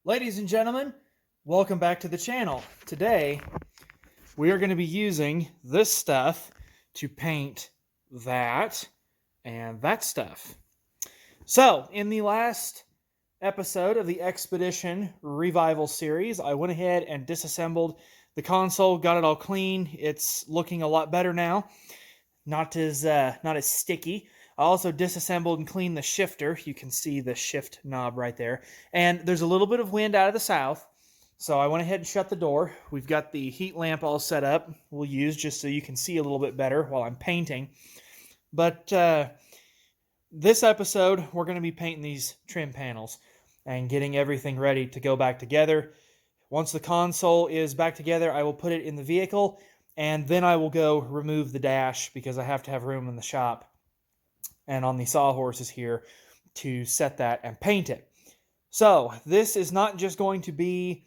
Ladies and gentlemen, welcome back to the channel. Today, we are going to be using this stuff to paint that and that stuff. So, in the last episode of the Expedition Revival series, I went ahead and disassembled the console, got it all clean. It's looking a lot better now. Not as sticky. I also disassembled and cleaned the shifter. You can see the shift knob right there. And there's a little bit of wind out of the south, so I went ahead and shut the door. We've got the heat lamp all set up. We'll use just so you can see a little bit better while I'm painting. But this episode, we're going to be painting these trim panels and getting everything ready to go back together. Once the console is back together, I will put it in the vehicle, and then I will go remove the dash because I have to have room in the shop and on the sawhorses here to set that and paint it. So this is not just going to be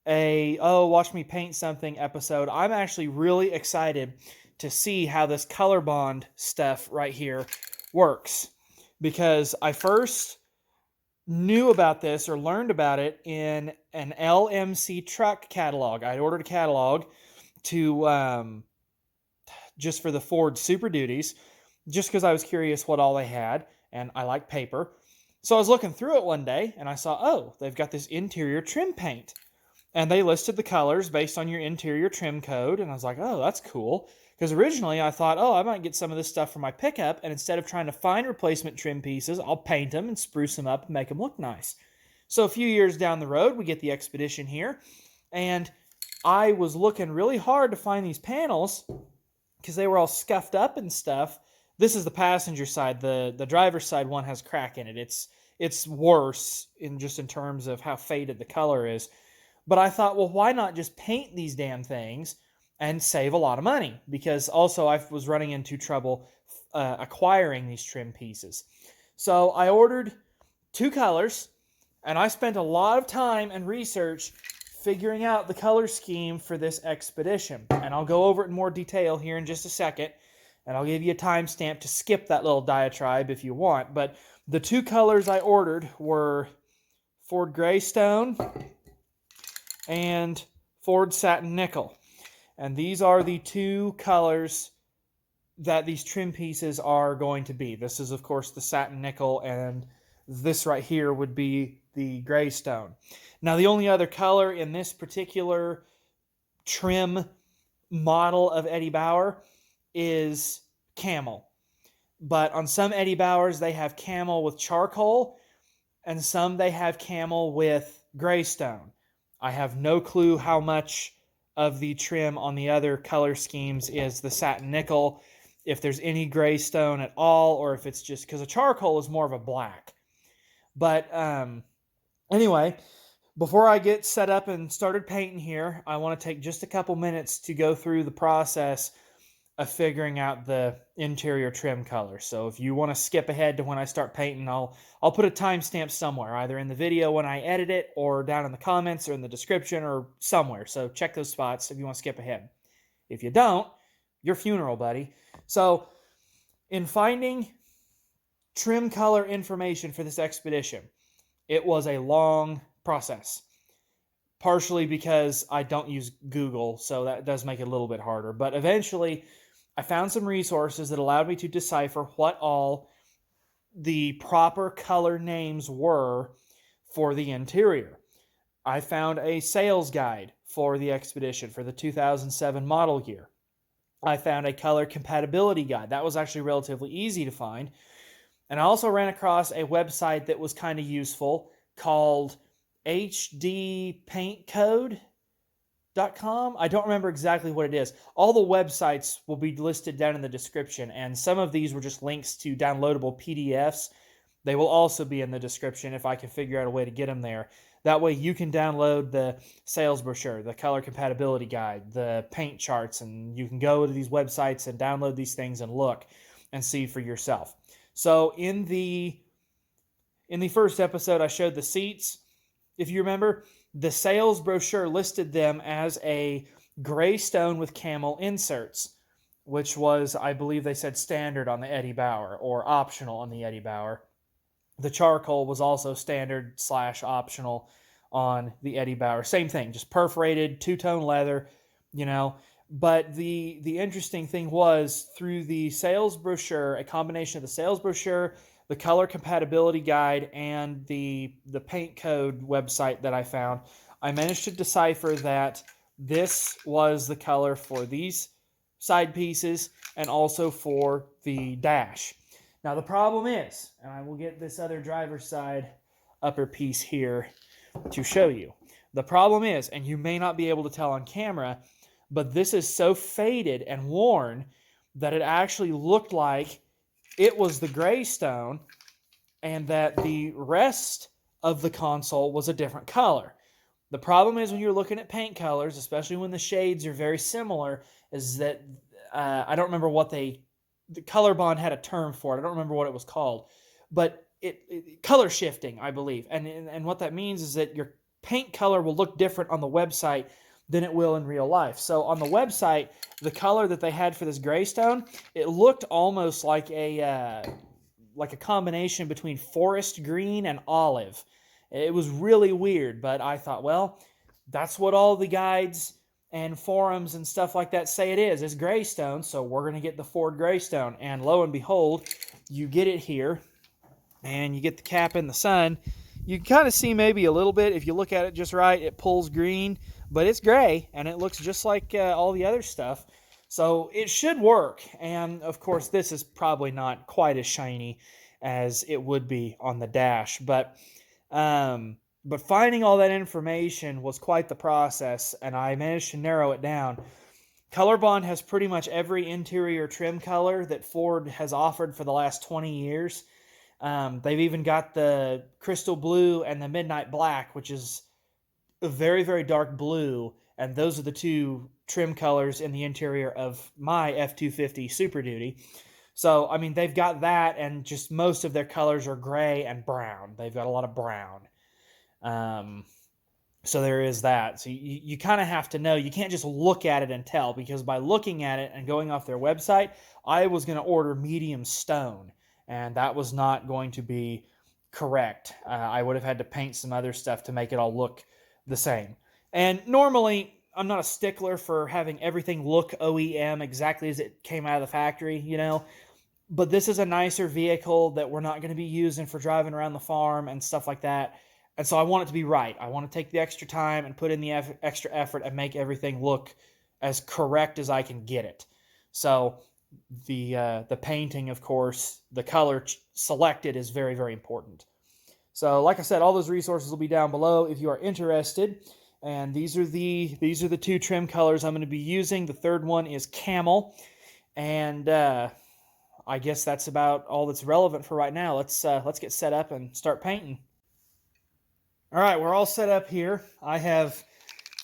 a, oh, watch me paint something episode. I'm actually really excited to see how this ColorBond stuff right here works, because I first knew about this or learned about it in an LMC truck catalog. I ordered a catalog to just for the Ford Super Duties, just because I was curious what all they had, and I like paper. So I was looking through it one day, and I saw, oh, they've got this interior trim paint. And they listed the colors based on your interior trim code, and I was like, oh, that's cool. Because originally I thought, oh, I might get some of this stuff for my pickup, and instead of trying to find replacement trim pieces, I'll paint them and spruce them up and make them look nice. So a few years down the road, we get the Expedition here, and I was looking really hard to find these panels because they were all scuffed up and stuff. This is the passenger side. The driver's side one has a crack in it. It's worse in terms of how faded the color is. But I thought, well, why not just paint these damn things and save a lot of money? Because also I was running into trouble acquiring these trim pieces. So I ordered 2 colors, and I spent a lot of time and research figuring out the color scheme for this Expedition. And I'll go over it in more detail here in just a second. And I'll give you a timestamp to skip that little diatribe if you want. But the 2 colors I ordered were Ford Greystone and Ford Satin Nickel. And these are the 2 colors that these trim pieces are going to be. This is, of course, the Satin Nickel, and this right here would be the Greystone. Now, the only other color in this particular trim model of Eddie Bauer is Camel. But on some Eddie Bauers, they have Camel with charcoal, and some they have Camel with Greystone. I have no clue how much of the trim on the other color schemes is the Satin Nickel, if there's any Greystone at all, or if it's just because a charcoal is more of a black. But anyway, before I get set up and started painting here, I want to take just a couple minutes to go through the process of figuring out the interior trim color. So if you want to skip ahead to when I start painting, I'll put a timestamp somewhere, either in the video when I edit it, or down in the comments, or in the description, or somewhere. So check those spots if you want to skip ahead. If you don't, your funeral, buddy. So in finding trim color information for this Expedition, it was a long process. Partially because I don't use Google, so that does make it a little bit harder. But eventually, I found some resources that allowed me to decipher what all the proper color names were for the interior. I found a sales guide for the Expedition for the 2007 model year. I found a color compatibility guide. That was actually relatively easy to find. And I also ran across a website that was kind of useful called hdpaintcode.com. I don't remember exactly what it is. All the websites will be listed down in the description, and some of these were just links to downloadable PDFs. They will also be in the description if I can figure out a way to get them there. That way you can download the sales brochure, the color compatibility guide, the paint charts, and you can go to these websites and download these things and look and see for yourself. So in the first episode, I showed the seats. If you remember, the sales brochure listed them as a Greystone with Camel inserts, which was, I believe they said, standard on the Eddie Bauer, or optional on the Eddie Bauer. The charcoal was also standard / optional on the Eddie Bauer. Same thing, just perforated, two-tone leather, you know. But the interesting thing was, through the sales brochure, a combination of the sales brochure, the color compatibility guide, and the paint code website that I found, I managed to decipher that this was the color for these side pieces and also for the dash. Now the problem is, and I will get this other driver's side upper piece here to show you. The problem is, and you may not be able to tell on camera, but this is so faded and worn that it actually looked like it was the Greystone and that the rest of the console was a different color. The problem is when you're looking at paint colors, especially when the shades are very similar, is that I don't remember what the ColorBond had a term for it. I don't remember what it was called, but it color shifting, I believe. And what that means is that your paint color will look different on the website than it will in real life. So on the website, the color that they had for this Greystone, it looked almost like a combination between forest green and olive. It was really weird, but I thought, well, that's what all the guides and forums and stuff like that say it is Greystone, so we're going to get the Ford Greystone. And lo and behold, you get it here, and you get the cap in the sun. You can kind of see maybe a little bit, if you look at it just right, it pulls green, but it's gray, and it looks just like all the other stuff. So it should work, and of course this is probably not quite as shiny as it would be on the dash, but finding all that information was quite the process, and I managed to narrow it down. ColorBond has pretty much every interior trim color that Ford has offered for the last 20 years. They've even got the crystal blue and the midnight black, which is a very, very dark blue, and those are the two trim colors in the interior of my F-250 Super Duty. So, I mean, they've got that, and just most of their colors are gray and brown. They've got a lot of brown. So there is that. So you kind of have to know. You can't just look at it and tell, because by looking at it and going off their website, I was going to order medium stone, and that was not going to be correct. I would have had to paint some other stuff to make it all look the same. And normally, I'm not a stickler for having everything look OEM exactly as it came out of the factory, you know. But this is a nicer vehicle that we're not going to be using for driving around the farm and stuff like that. And so I want it to be right. I want to take the extra time and put in the extra effort and make everything look as correct as I can get it. So the painting, of course, the color selected is very, very important. So like I said, all those resources will be down below if you are interested. And these are the two trim colors I'm going to be using. The third one is Camel. And I guess that's about all that's relevant for right now. Let's get set up and start painting. All right, we're all set up here. I have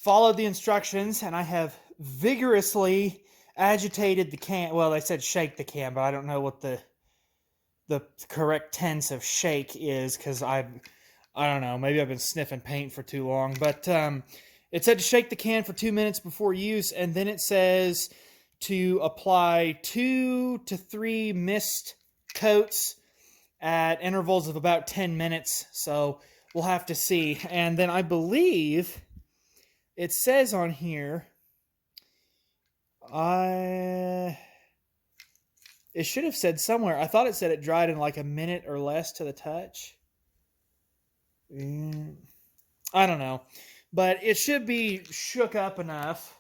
followed the instructions, and I have vigorously agitated the can. Well, they said shake the can, but I don't know what the correct tense of shake is, because I don't know. Maybe I've been sniffing paint for too long. But it said to shake the can for 2 minutes before use, and then it says to apply 2 to 3 mist coats at intervals of about 10 minutes. So we'll have to see. And then I believe it says on here, it should have said somewhere, I thought it said it dried in like a minute or less to the touch. I don't know. But it should be shook up enough.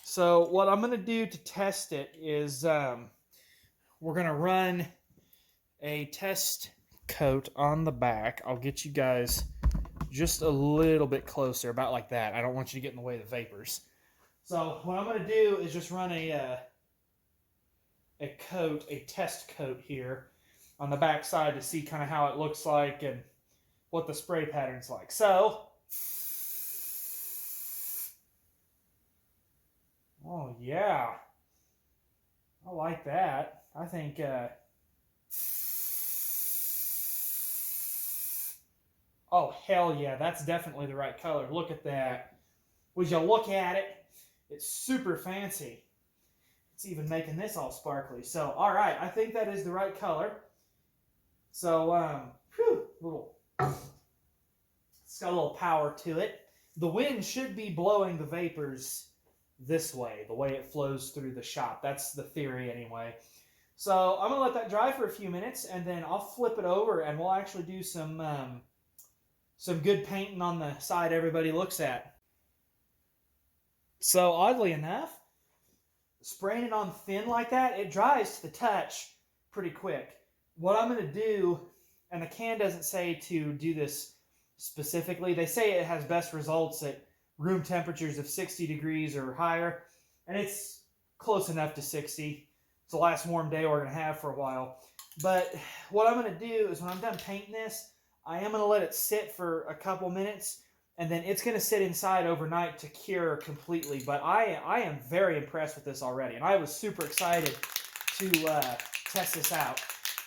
So what I'm going to do to test it is we're going to run a test coat on the back. I'll get you guys just a little bit closer, about like that. I don't want you to get in the way of the vapors. So what I'm going to do is just run a test coat here on the back side to see kind of how it looks like and what the spray pattern's like. So, oh yeah, I like that. I think oh, hell yeah, that's definitely the right color. Look at that. Would you look at it? It's super fancy. It's even making this all sparkly. So, all right, I think that is the right color. So, let's It's got a little power to it. The wind should be blowing the vapors this way, the way it flows through the shop. That's the theory anyway. So I'm going to let that dry for a few minutes, and then I'll flip it over, and we'll actually do some good painting on the side everybody looks at. So oddly enough, spraying it on thin like that, it dries to the touch pretty quick. What I'm going to do, and the can doesn't say to do this specifically. They say it has best results at room temperatures of 60 degrees or higher, and it's close enough to 60. It's the last warm day we're going to have for a while. But what I'm going to do is when I'm done painting this, I am going to let it sit for a couple minutes, and then it's going to sit inside overnight to cure completely. But I am very impressed with this already, and I was super excited to test this out.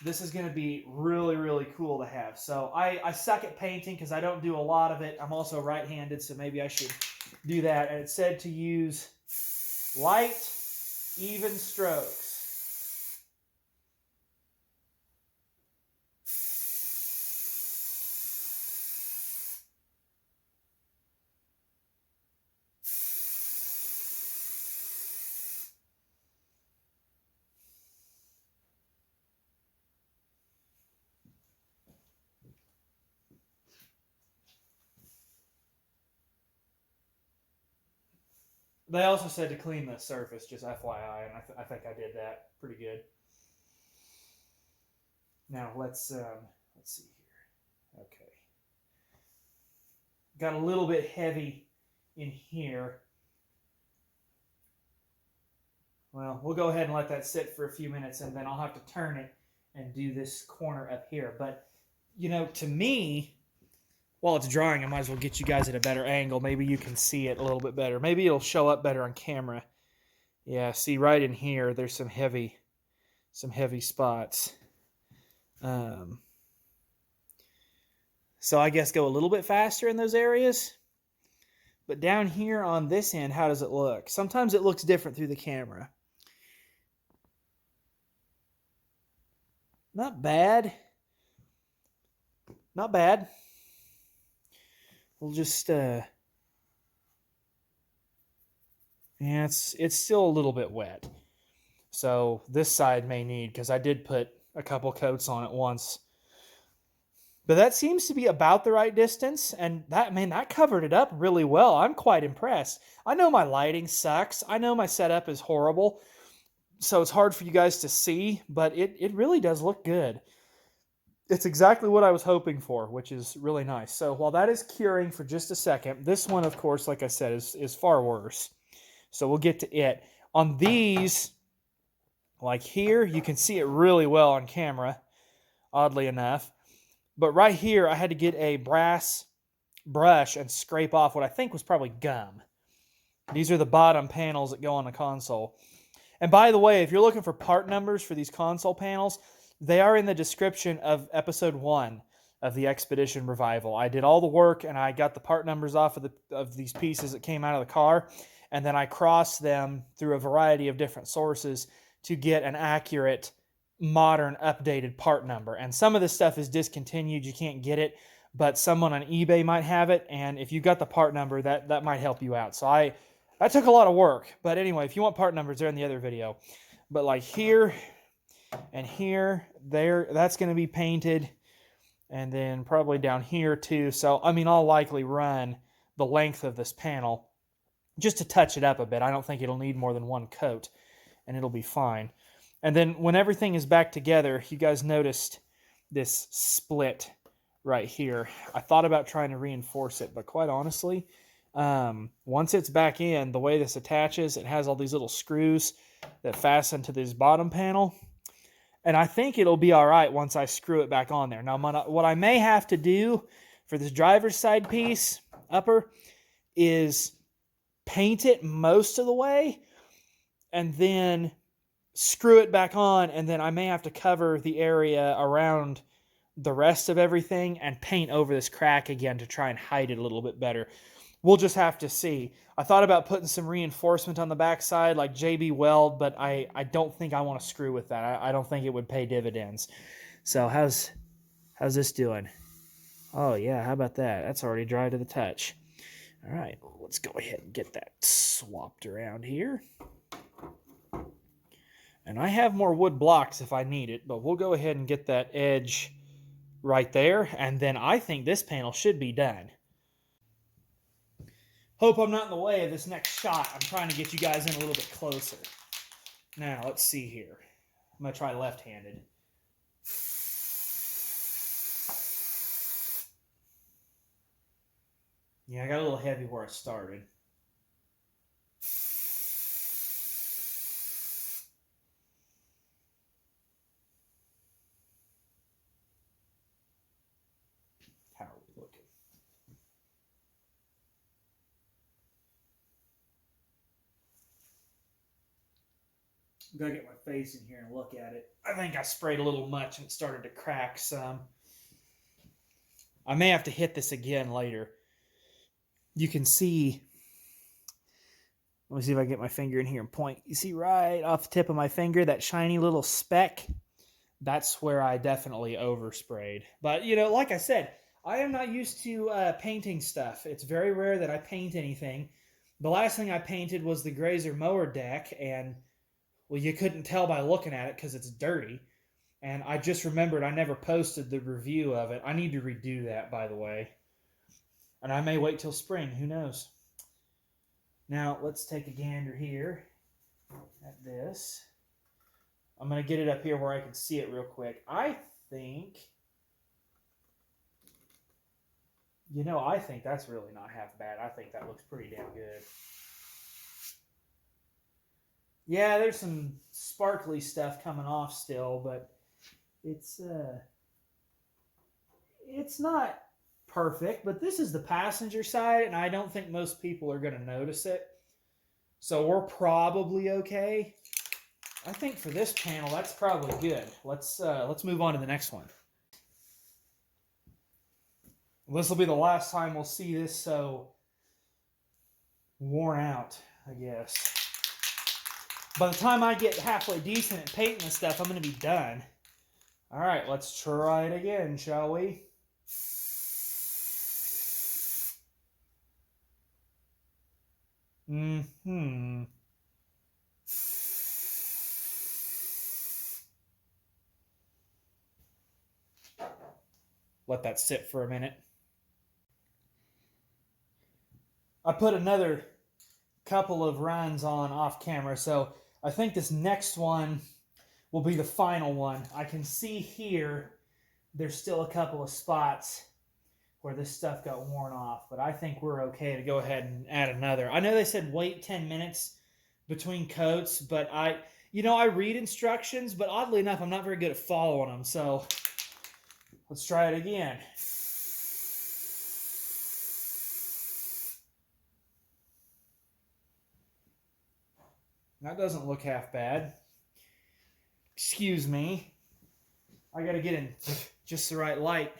This is going to be really, really cool to have. So I suck at painting because I don't do a lot of it. I'm also right-handed, so maybe I should do that. And it said to use light, even strokes. They also said to clean the surface, just FYI, and I think I did that pretty good. Now let's see here. Okay, got a little bit heavy in here. Well, we'll go ahead and let that sit for a few minutes, and then I'll have to turn it and do this corner up here. But you know, to me, while it's drying, I might as well get you guys at a better angle. Maybe you can see it a little bit better. Maybe it'll show up better on camera. Yeah, see right in here, there's some heavy spots. So I guess go a little bit faster in those areas. But down here on this end, how does it look? Sometimes it looks different through the camera. Not bad. Not bad. We'll just, yeah, it's still a little bit wet. So this side may need, because I did put a couple coats on it once. But that seems to be about the right distance, and that covered it up really well. I'm quite impressed. I know my lighting sucks. I know my setup is horrible, so it's hard for you guys to see, but it really does look good. It's exactly what I was hoping for, which is really nice. So while that is curing for just a second, this one, of course, like I said, is far worse. So we'll get to it. On these, like here, you can see it really well on camera, oddly enough. But right here, I had to get a brass brush and scrape off what I think was probably gum. These are the bottom panels that go on the console. And by the way, if you're looking for part numbers for these console panels, they are in the description of episode 1 of the Expedition Revival. I did all the work, and I got the part numbers off of these pieces that came out of the car, and then I crossed them through a variety of different sources to get an accurate, modern, updated part number. And some of this stuff is discontinued. You can't get it, but someone on eBay might have it, and if you got the part number, that might help you out. So that took a lot of work. But anyway, if you want part numbers, they're in the other video. But like here and here, there, that's going to be painted, and then probably down here too. So I mean, I'll likely run the length of this panel just to touch it up a bit. I don't think it'll need more than one coat, and it'll be fine. And then when everything is back together, you guys noticed this split right here. I thought about trying to reinforce it, but quite honestly, once it's back in, the way this attaches, it has all these little screws that fasten to this bottom panel. And I think it'll be all right once I screw it back on there. Now, what I may have to do for this driver's side piece, upper, is paint it most of the way and then screw it back on, and then I may have to cover the area around the rest of everything and paint over this crack again to try and hide it a little bit better. We'll just have to see. I thought about putting some reinforcement on the backside like JB Weld, but I don't think I want to screw with that. I don't think it would pay dividends. So how's this doing? Oh yeah, how about that? That's already dry to the touch. All right, let's go ahead and get that swapped around here. And I have more wood blocks if I need it, but we'll go ahead and get that edge right there, and then I think this panel should be done. Hope I'm not in the way of this next shot. I'm trying to get you guys in a little bit closer. Now, let's see here. I'm going to try left-handed. Yeah, I got a little heavy where I started. How are we looking? I'm going to get my face in here and look at it. I think I sprayed a little much and it started to crack some. I may have to hit this again later. You can see, let me see if I can get my finger in here and point. You see right off the tip of my finger, that shiny little speck? That's where I definitely oversprayed. But, you know, like I said, I am not used to painting stuff. It's very rare that I paint anything. The last thing I painted was the Grazer mower deck, and, well, you couldn't tell by looking at it because it's dirty. And I just remembered I never posted the review of it. I need to redo that, by the way. And I may wait till spring. Who knows? Now, let's take a gander here at this. I'm going to get it up here where I can see it real quick. I think, you know, I think that's really not half bad. I think that looks pretty damn good. Yeah, there's some sparkly stuff coming off still, but it's not perfect. But this is the passenger side, and I don't think most people are going to notice it. So we're probably okay. I think for this panel, that's probably good. Let's move on to the next one. This will be the last time we'll see this so worn out, I guess. By the time I get halfway decent at painting this stuff, I'm going to be done. All right, let's try it again, shall we? Mm-hmm. Let that sit for a minute. I put another couple of runs on off camera, so I think this next one will be the final one. I can see here there's still a couple of spots where this stuff got worn off, but I think we're okay to go ahead and add another. I know they said wait 10 minutes between coats, but I read instructions, but oddly enough, I'm not very good at following them, so let's try it again. That doesn't look half bad. Excuse me. I gotta get in just the right light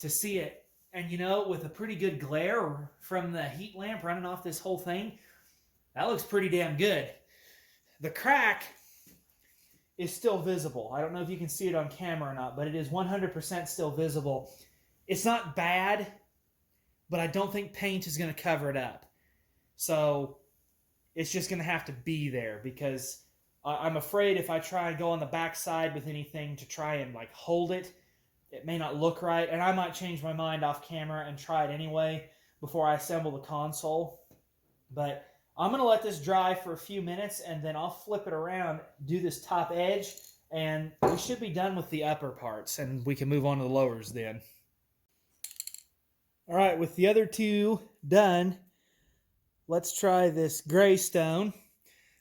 to see it. And you know, with a pretty good glare from the heat lamp running off this whole thing, that looks pretty damn good. The crack is still visible. I don't know if you can see it on camera or not, but it is 100% still visible. It's not bad, but I don't think paint is going to cover it up. So it's just going to have to be there because I'm afraid if I try and go on the back side with anything to try and like hold it, it may not look right. And I might change my mind off camera and try it anyway before I assemble the console. But I'm going to let this dry for a few minutes and then I'll flip it around, do this top edge, and we should be done with the upper parts and we can move on to the lowers then. All right, with the other two done, let's try this Greystone.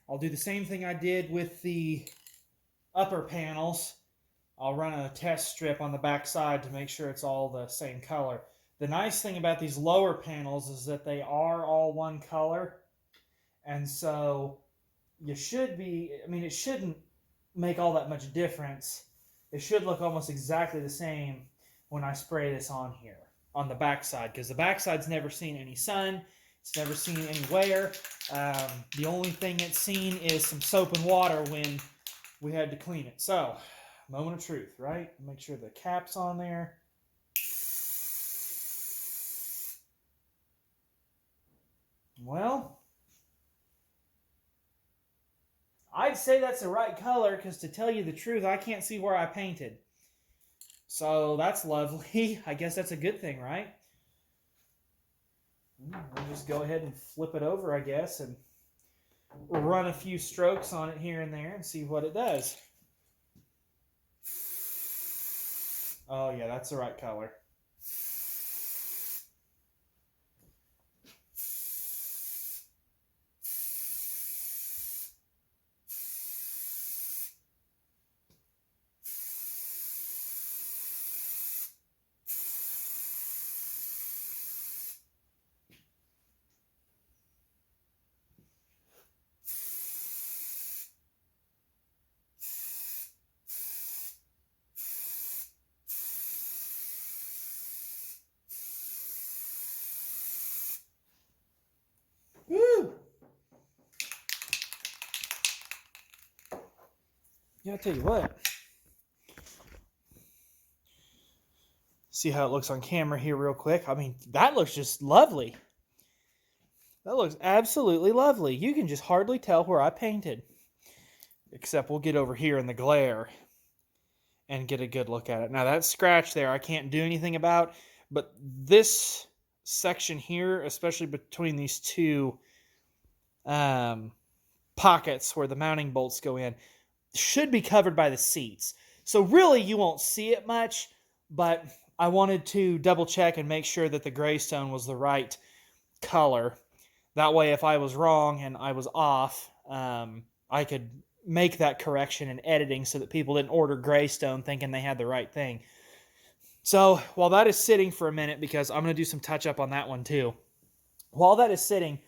I'll do the same thing I did with the upper panels. I'll run a test strip on the back side to make sure it's all the same color. The nice thing about these lower panels is that they are all one color. And so you should be, it shouldn't make all that much difference. It should look almost exactly the same when I spray this on here, on the backside, because the backside's never seen any sun. It's never seen any wear. The only thing it's seen is some soap and water when we had to clean it. So, moment of truth, right? Make sure the cap's on there. Well, I'd say that's the right color because to tell you the truth, I can't see where I painted. So that's lovely. I guess that's a good thing, right? We'll just go ahead and flip it over, I guess, and run a few strokes on it here and there and see what it does. Oh yeah, that's the right color. Woo! Yeah, I'll tell you what. See how it looks on camera here real quick. I mean, that looks just lovely. That looks absolutely lovely. You can just hardly tell where I painted. Except we'll get over here in the glare and get a good look at it. Now that scratch there I can't do anything about, but this section here, especially between these two pockets where the mounting bolts go in, should be covered by the seats. So really you won't see it much, but I wanted to double check and make sure that the Greystone was the right color. That way if I was wrong and I was off, I could make that correction in editing so that people didn't order Greystone thinking they had the right thing. So while that is sitting for a minute, because I'm going to do some touch up on that one too, while that is sitting,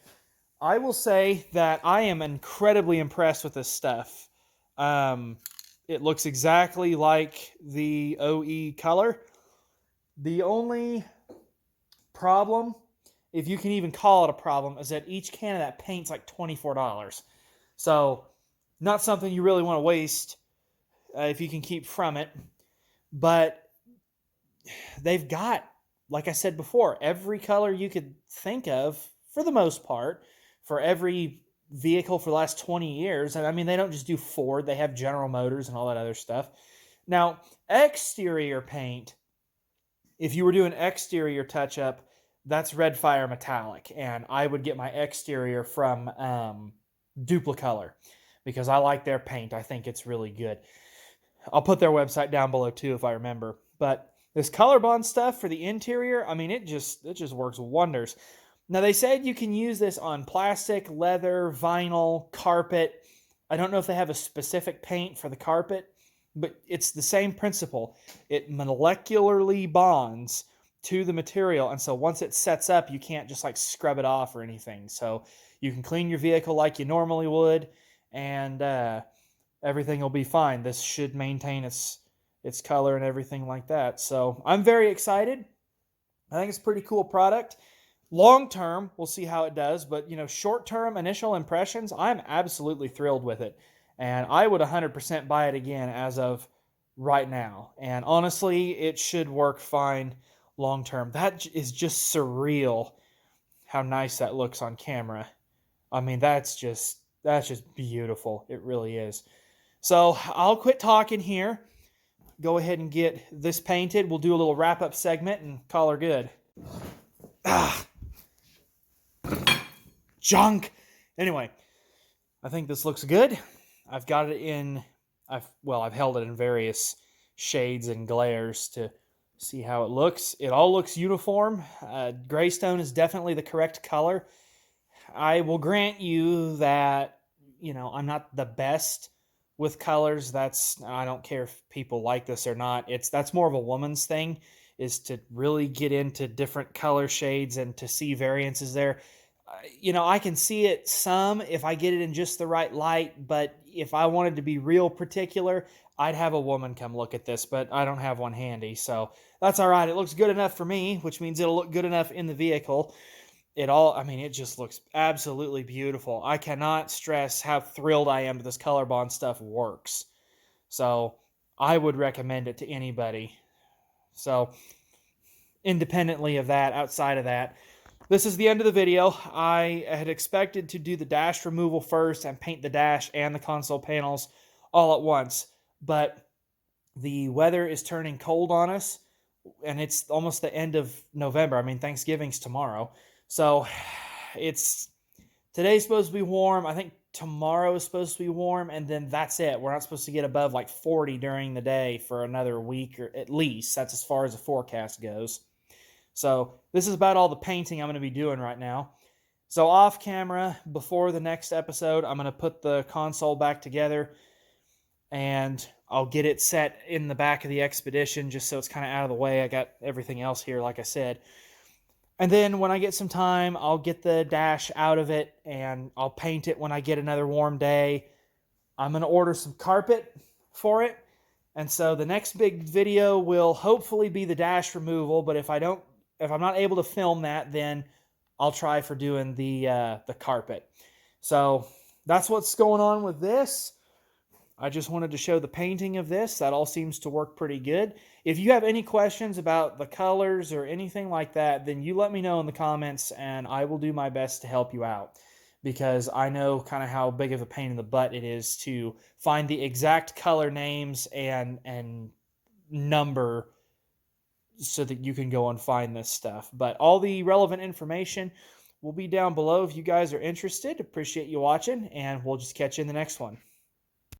I will say that I am incredibly impressed with this stuff. It looks exactly like the OE color. The only problem, if you can even call it a problem, is that each can of that paint's like $24. So not something you really want to waste if you can keep from it. But they've got, like I said before, every color you could think of, for the most part, for every vehicle for the last 20 years. And I mean, they don't just do Ford. They have General Motors and all that other stuff. Now, exterior paint, if you were doing exterior touch-up, that's Red Fire Metallic. And I would get my exterior from Duplicolor because I like their paint. I think it's really good. I'll put their website down below too if I remember. But this ColorBond stuff for the interior, I mean, it just works wonders. Now, they said you can use this on plastic, leather, vinyl, carpet. I don't know if they have a specific paint for the carpet, but it's the same principle. It molecularly bonds to the material, and so once it sets up, you can't just like scrub it off or anything. So you can clean your vehicle like you normally would, and everything will be fine. This should maintain its color and everything like that. So I'm very excited. I think it's a pretty cool product. Long term, we'll see how it does, but short term initial impressions, I'm absolutely thrilled with it. And I would 100% buy it again as of right now. And honestly, it should work fine long term. That is just surreal how nice that looks on camera. I mean, that's just beautiful. It really is. So I'll quit talking here. Go ahead and get this painted. We'll do a little wrap-up segment and call her good. Junk. Anyway, I think this looks good. I've got it in, I've held it in various shades and glares to see how it looks. It all looks uniform. Greystone is definitely the correct color. I will grant you that, I'm not the best with colors. I don't care if people like this or not. That's more of a woman's thing, is to really get into different color shades and to see variances there. I can see it some if I get it in just the right light, but if I wanted to be real particular, I'd have a woman come look at this, but I don't have one handy, so that's all right. It looks good enough for me, which means it'll look good enough in the vehicle. It just looks absolutely beautiful. I cannot stress how thrilled I am that this ColorBond stuff works. So I would recommend it to anybody. So independently of that, outside of that, This is the end of the video. I had expected to do the dash removal first and paint the dash and the console panels all at once, but the weather is turning cold on us, and it's almost the end of November. I mean, Thanksgiving's tomorrow. So today's supposed to be warm. I think tomorrow is supposed to be warm, and then that's it. We're not supposed to get above like 40 during the day for another week, or at least that's as far as the forecast goes. So this is about all the painting I'm going to be doing right now. So off camera, before the next episode, I'm going to put the console back together, and I'll get it set in the back of the Expedition just so it's kind of out of the way. I got everything else here, like I said. And then when I get some time, I'll get the dash out of it, and I'll paint it when I get another warm day. I'm going to order some carpet for it. And so the next big video will hopefully be the dash removal, but if I'm not able to film that, then I'll try for doing the carpet. So that's what's going on with this. I just wanted to show the painting of this. That all seems to work pretty good. If you have any questions about the colors or anything like that, then you let me know in the comments, and I will do my best to help you out, because I know kind of how big of a pain in the butt it is to find the exact color names and number so that you can go and find this stuff. But all the relevant information will be down below if you guys are interested. Appreciate you watching, and we'll just catch you in the next one.